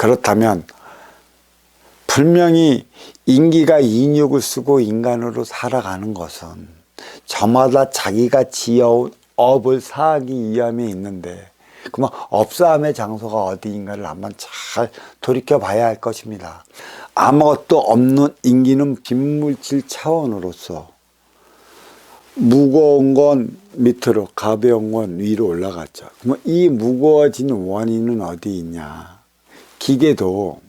그렇다면 분명히 인기가 인육을 쓰고 인간으로 살아가는 것은 저마다 자기가 지어온 업을 사하기 위함에 있는데, 그러면 업사함의 장소가 어디인가를 한번 잘 돌이켜 봐야 할 것입니다. 아무것도 없는 인기는 빈물질 차원으로서 무거운 건 밑으로, 가벼운 건 위로 올라갔죠. 그러면 이 무거워진 원인은 어디 있냐? 기계도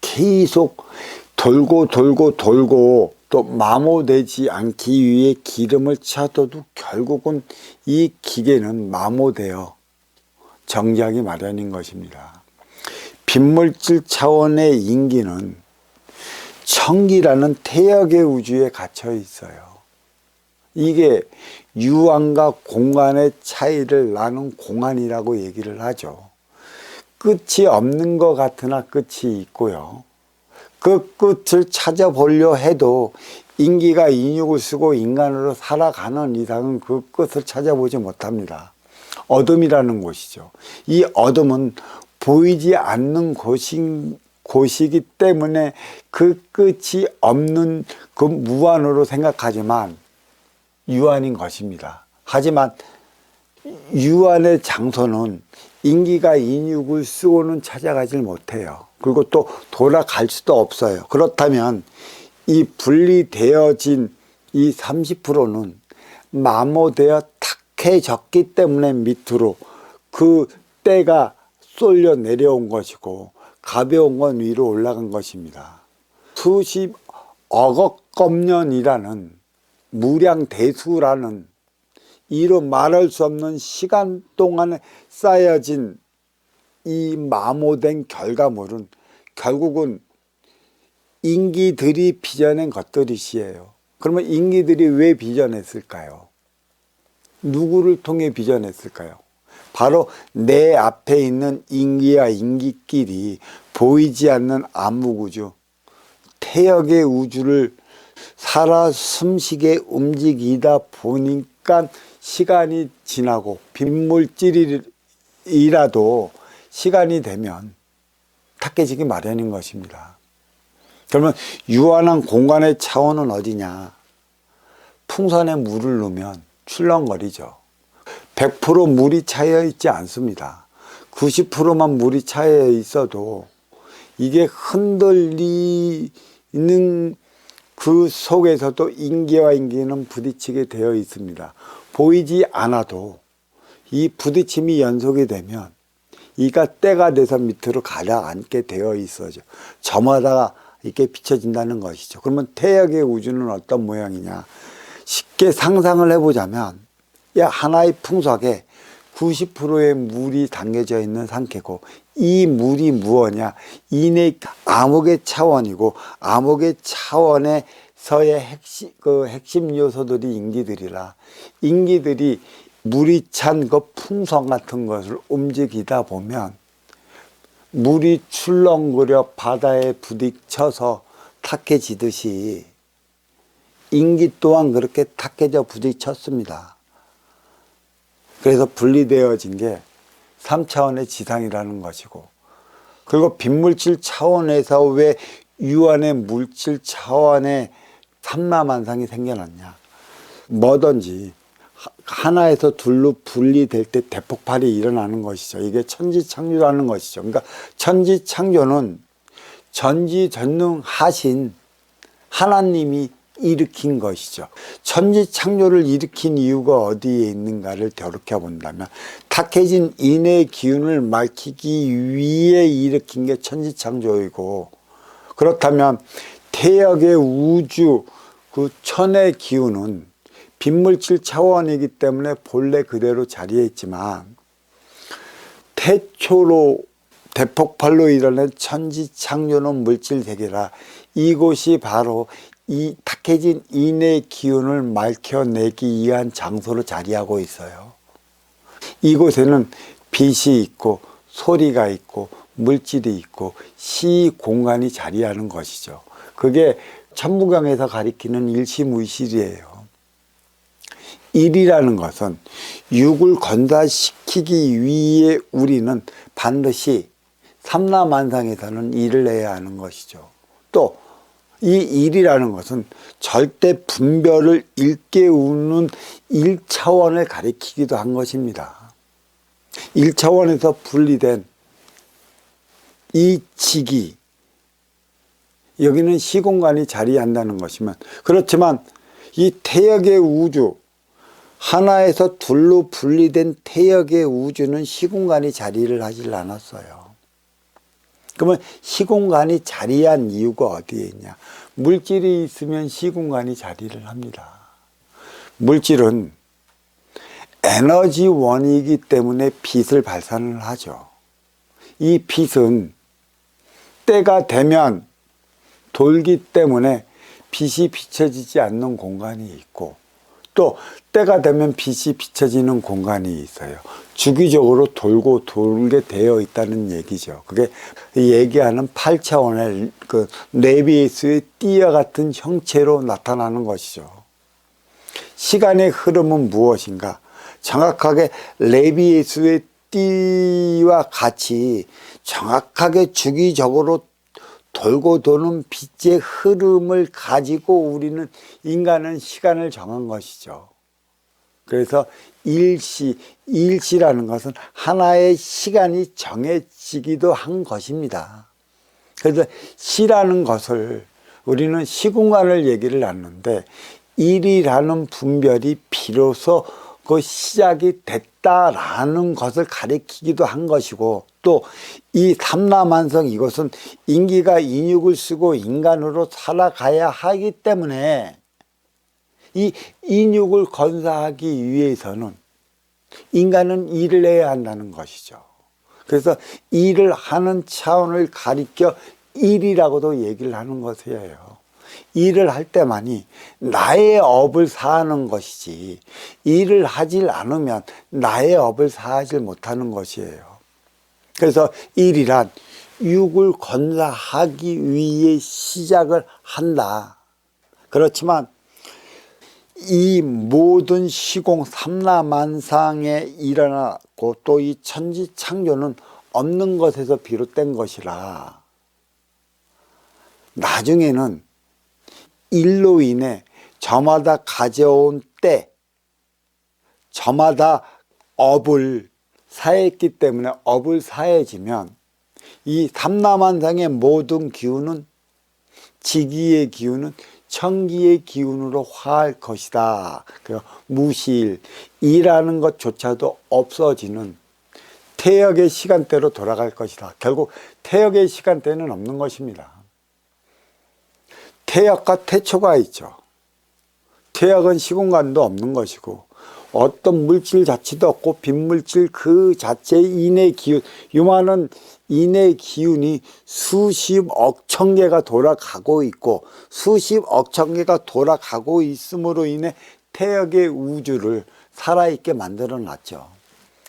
계속 돌고 또 마모되지 않기 위해 기름을 쳐도 결국은 이 기계는 마모되어 정지하기 마련인 것입니다. 빈물질 차원의 인기는 청기라는 태역의 우주에 갇혀 있어요. 이게 유한과 공간의 차이를 나눈 공간이라고 얘기를 하죠. 끝이 없는 것 같으나 끝이 있고요. 그 끝을 찾아보려 해도 인기가 인육을 쓰고 인간으로 살아가는 이상은 그 끝을 찾아보지 못합니다. 어둠이라는 곳이죠. 이 어둠은 보이지 않는 곳이기 때문에 그 끝이 없는 그 무한으로 생각하지만 유한인 것입니다. 하지만 유한의 장소는 인기가 인육을 쓰고는 찾아가질 못해요. 그리고 또 돌아갈 수도 없어요. 그렇다면 이 분리되어진 이 30%는 마모되어 탁해졌기 때문에 밑으로 그 때가 쏠려 내려온 것이고 가벼운 건 위로 올라간 것입니다. 수십억 검년이라는 무량대수라는 이로 말할 수 없는 시간 동안에 쌓여진 이 마모된 결과물은 결국은 인기들이 빚어낸 것들이시에요. 그러면 인기들이 왜 빚어냈을까요? 누구를 통해 빚어냈을까요? 바로 내 앞에 있는 인기와 인기끼리 보이지 않는 암흑우주, 태역의 우주를 살아 숨쉬게 움직이다 보니까 시간이 지나고 빈물질이라도 시간이 되면 탁해지기 마련인 것입니다. 그러면 유한한 공간의 차원은 어디냐? 풍선에 물을 넣으면 출렁거리죠. 100% 물이 차여 있지 않습니다. 90%만 물이 차여 있어도 이게 흔들리는 그 속에서도 인기와 인기는 부딪히게 되어 있습니다. 보이지 않아도 이 부딪힘이 연속이 되면 이가 때가 돼서 밑으로 가라앉게 되어 있어죠. 저마다 이렇게 비춰진다는 것이죠. 그러면 태역의 우주는 어떤 모양이냐? 쉽게 상상을 해보자면 하나의 풍속에 90%의 물이 담겨져 있는 상태고, 이 물이 무엇이냐? 이내 암흑의 차원이고, 암흑의 차원에서의 핵심 요소들이 인기들이라, 인기들이 물이 찬 그 풍선 같은 것을 움직이다 보면 물이 출렁거려 바다에 부딪혀서 탁해지듯이 인기 또한 그렇게 탁해져 부딪혔습니다. 그래서 분리되어진 게 3차원의 지상이라는 것이고, 그리고 빈물질 차원에서 왜 유한의 물질 차원의 삼라만상이 생겨났냐? 뭐든지 하나에서 둘로 분리될 때 대폭발이 일어나는 것이죠. 이게 천지창조라는 것이죠. 그러니까 천지창조는 전지전능하신 하나님이 일으킨 것이죠. 천지창조를 일으킨 이유가 어디에 있는가를 돌이켜본다면 탁해진 인의 기운을 밝히기 위해 일으킨 게 천지창조이고, 그렇다면 태역의 우주 그 천의 기운은 빈물질 차원이기 때문에 본래 그대로 자리에 있지만 태초로 대폭발로 일어난 천지창조는 물질세계라, 이곳이 바로 이 탁해진 인의 기운을 밝혀내기 위한 장소로 자리하고 있어요. 이곳에는 빛이 있고 소리가 있고 물질이 있고 시 공간이 자리하는 것이죠. 그게 천부경에서 가리키는 일시무의실이에요. 일이라는 것은 육을 건사시키기 위해 우리는 반드시 삼라만상에서는 일을 해야 하는 것이죠. 또 이 일이라는 것은 절대 분별을 일깨우는 1차원을 가리키기도 한 것입니다. 1차원에서 분리된 이 직이 여기는 시공간이 자리한다는 것이면, 그렇지만 이 태역의 우주, 하나에서 둘로 분리된 태역의 우주는 시공간이 자리를 하질 않았어요. 그러면 시공간이 자리한 이유가 어디에 있냐? 물질이 있으면 시공간이 자리를 합니다. 물질은 에너지원이기 때문에 빛을 발산을 하죠. 이 빛은 때가 되면 돌기 때문에 빛이 비춰지지 않는 공간이 있고, 또 때가 되면 빛이 비춰지는 공간이 있어요. 주기적으로 돌게 되어 있다는 얘기죠. 그게 얘기하는 8차원의 그 네비우스의 띠와 같은 형체로 나타나는 것이죠. 시간의 흐름은 무엇인가? 정확하게 레비우스의 띠와 같이 정확하게 주기적으로 돌고 도는 빛의 흐름을 가지고 우리는 인간은 시간을 정한 것이죠. 그래서 일시라는 것은 하나의 시간이 정해지기도 한 것입니다. 그래서 시라는 것을 우리는 시공간을 얘기를 하는데, 일이라는 분별이 비로소 그 시작이 됐다라는 것을 가리키기도 한 것이고, 또 이 삼라만상, 이것은 인기가 인육을 쓰고 인간으로 살아가야 하기 때문에 이 인육을 건사하기 위해서는 인간은 일을 해야 한다는 것이죠. 그래서 일을 하는 차원을 가리켜 일이라고도 얘기를 하는 것이에요. 일을 할 때만이 나의 업을 사하는 것이지, 일을 하질 않으면 나의 업을 사하지 못하는 것이에요. 그래서 일이란 육을 건사하기 위해 시작을 한다. 그렇지만 이 모든 시공 삼라만상에 일어나고 또 이 천지창조는 없는 것에서 비롯된 것이라, 나중에는 일로 인해 저마다 가져온 때, 저마다 업을 사했기 때문에 업을 사해지면 이 삼라만상의 모든 기운은 지기의 기운은 천기의 기운으로 화할 것이다. 무실이라는 것조차도 없어지는 태역의 시간대로 돌아갈 것이다. 결국 태역의 시간대는 없는 것입니다. 태역과 태초가 있죠. 태역은 시공간도 없는 것이고, 어떤 물질 자체도 없고, 빈물질 그 자체의 인의 기운, 요만한 인의 기운이 수십억 천 개가 돌아가고 있고, 수십억 천 개가 돌아가고 있음으로 인해 태역의 우주를 살아있게 만들어 놨죠.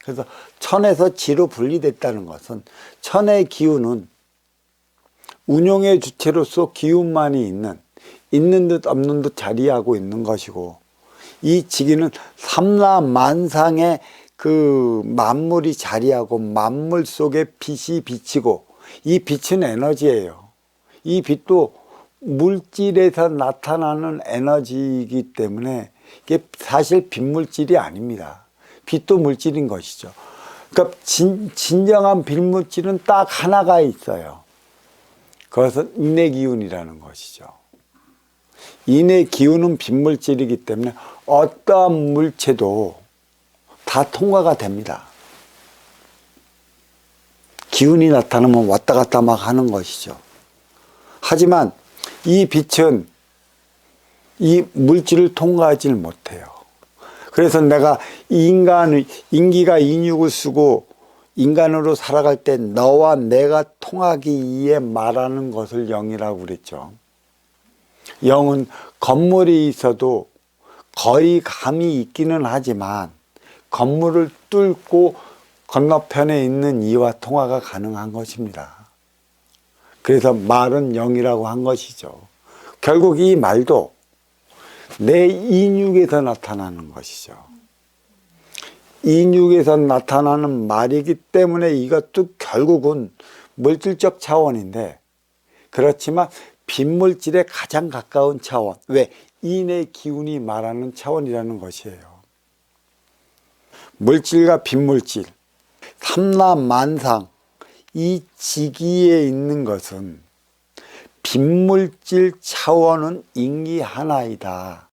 그래서 천에서 지로 분리됐다는 것은, 천의 기운은 운용의 주체로서 기운만이 있는 듯 없는 듯 자리하고 있는 것이고, 이 지기는 삼라만상의 그 만물이 자리하고 만물 속에 빛이 비치고, 이 빛은 에너지예요. 이 빛도 물질에서 나타나는 에너지이기 때문에 이게 사실 빈물질이 아닙니다. 빛도 물질인 것이죠. 그러니까 진정한 빈물질은 딱 하나가 있어요. 그것은 인의 기운이라는 것이죠. 인의 기운은 빈물질이기 때문에 어떠한 물체도 다 통과가 됩니다. 기운이 나타나면 왔다 갔다 막 하는 것이죠. 하지만 이 빛은 이 물질을 통과하지 못해요. 그래서 내가 인기가 인육을 쓰고 인간으로 살아갈 때 너와 내가 통하기 위해 말하는 것을 영이라고 그랬죠. 영은 건물이 있어도 거의 감이 있기는 하지만 건물을 뚫고 건너편에 있는 이와 통화가 가능한 것입니다. 그래서 말은 영이라고 한 것이죠. 결국 이 말도 내 인육에서 나타나는 것이죠. 인육에서 나타나는 말이기 때문에 이것도 결국은 물질적 차원인데, 그렇지만 빈물질에 가장 가까운 차원. 왜? 인의 기운이 말하는 차원이라는 것이에요. 물질과 빈물질, 삼라만상, 이 지기에 있는 것은 빈물질 차원은 인기 하나이다.